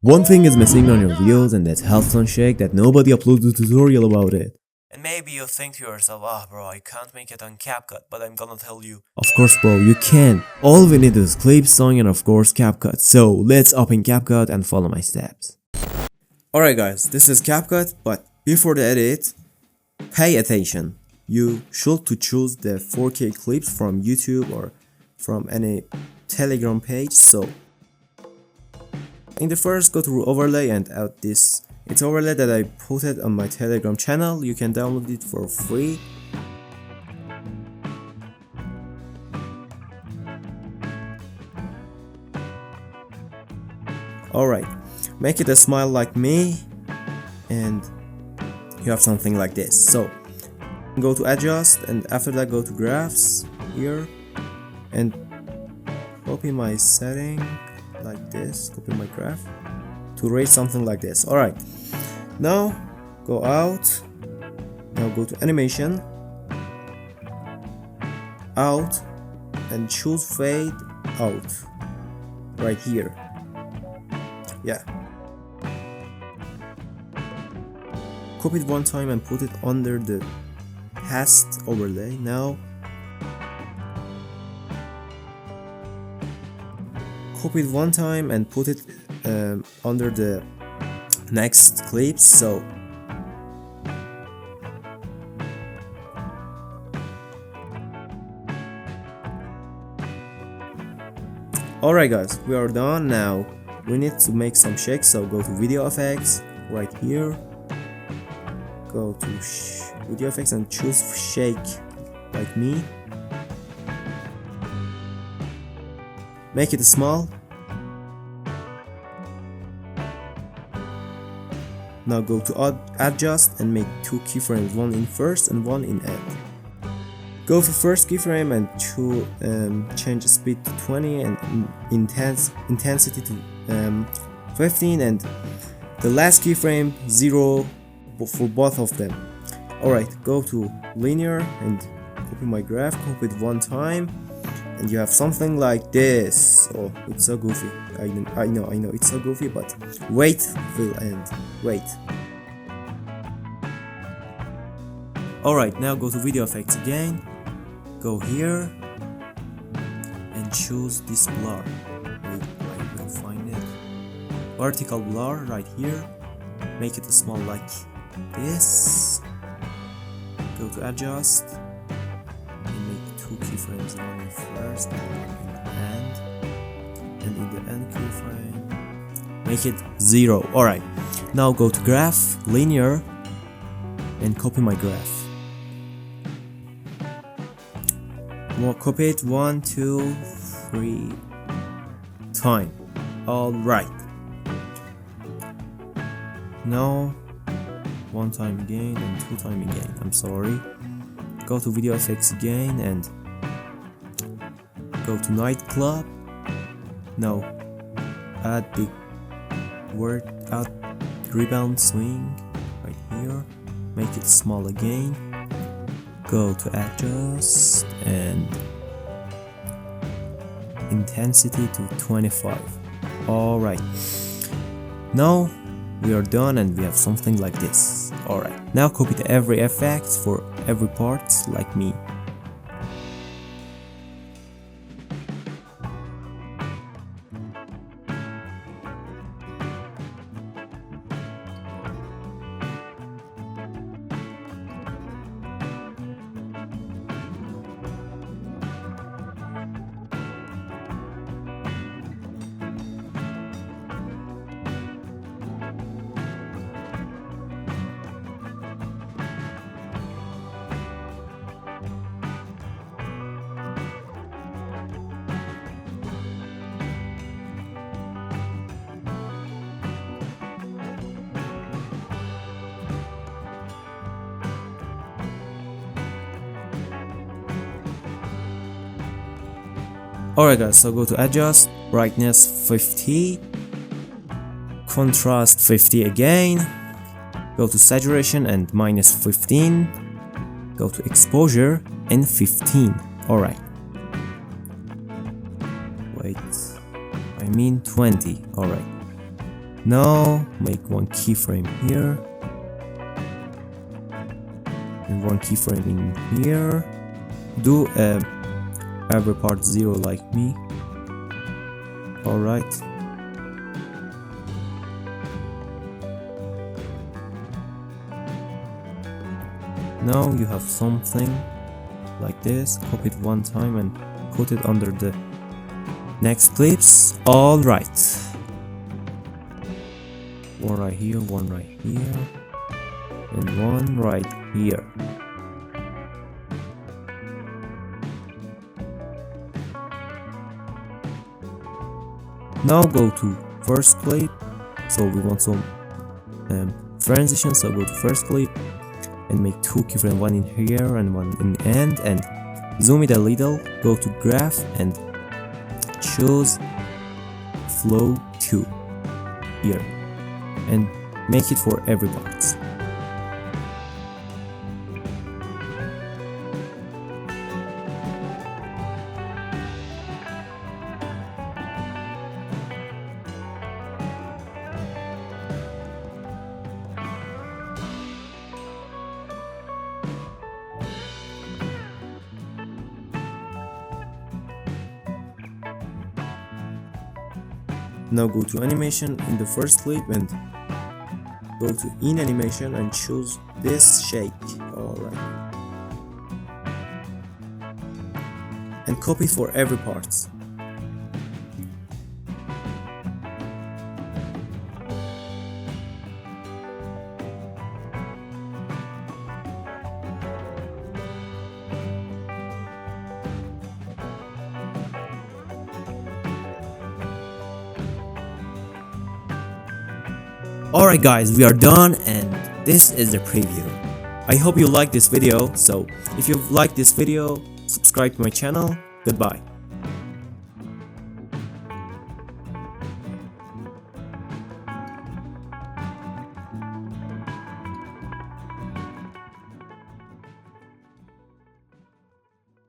One thing is missing on your videos, and that's Halftone shake that nobody uploads a tutorial about it. And maybe you think to yourself, ah bro, I can't make it on Capcut, but I'm gonna tell you. Of course bro, you can. All we need is clip, song, and of course Capcut. So let's open Capcut and follow my steps. Alright guys, this is Capcut, but before the edit, pay attention. You should to choose the 4K clips from YouTube or from any Telegram page. So in the first, go to overlay and add this. It's overlay that I put it on my Telegram channel. You can download it for free. Alright, make it a smile like me and you have something like this. So go to adjust and after that go to graphs here and copy my setting like this, copy my graph to raise something like this. Alright, now go out, now go to animation, out and choose fade out right here. Yeah, copy it one time and put it under the past overlay. Now copy it one time and put it under the next clips. So alright guys, we are done. Now we need to make some shakes, so go to video effects right here, go to video effects and choose shake like me, make it small. Now go to adjust and make two keyframes, one in first and one in end. Go for first keyframe and change the speed to 20 and intensity to 15 and the last keyframe 0 for both of them. Alright, go to linear and copy my graph, copy it one time and you have something like this. Oh, it's so goofy. I know it's so goofy, but wait will end. Wait. Alright, now go to video effects again, go here and choose this blur. Wait, I will find it. Vertical blur right here, make it small like this, go to adjust and make two keyframes, one in first and one in end, and in the end keyframe make it 0. Alright, now go to graph, linear and copy my graph. Copy it 1, 2, 3 time. Alright, now one time again and two time again. I'm sorry. Go to video effects again and go to nightclub. Now add the word, add rebound swing right here, make it small again, go to adjust and intensity to 25. Alright, now we are done and we have something like this. Alright, now copy to every effect for every part like me. Alright guys, so go to adjust, brightness 50, contrast 50 again, go to saturation and minus 15, go to exposure and 15. Alright, wait, I mean 20. Alright, Now make one keyframe here and one keyframe in here. Do every part 0 like me. Alright. Now you have something like this. Copy it one time and put it under the next clips. Alright. One right here, one right here, and one right here. Now go to first clip. So we want some transition. So go to first clip and make 2 keyframes, one in here and one in end, and zoom it a little. Go to graph and choose flow 2 here and make it for every part. Now go to animation in the first clip and go to in animation and choose this shake. Alright. And copy for every part. Alright guys, we are done and this is the preview. I hope you liked this video, so if you liked this video, subscribe to my channel. Goodbye.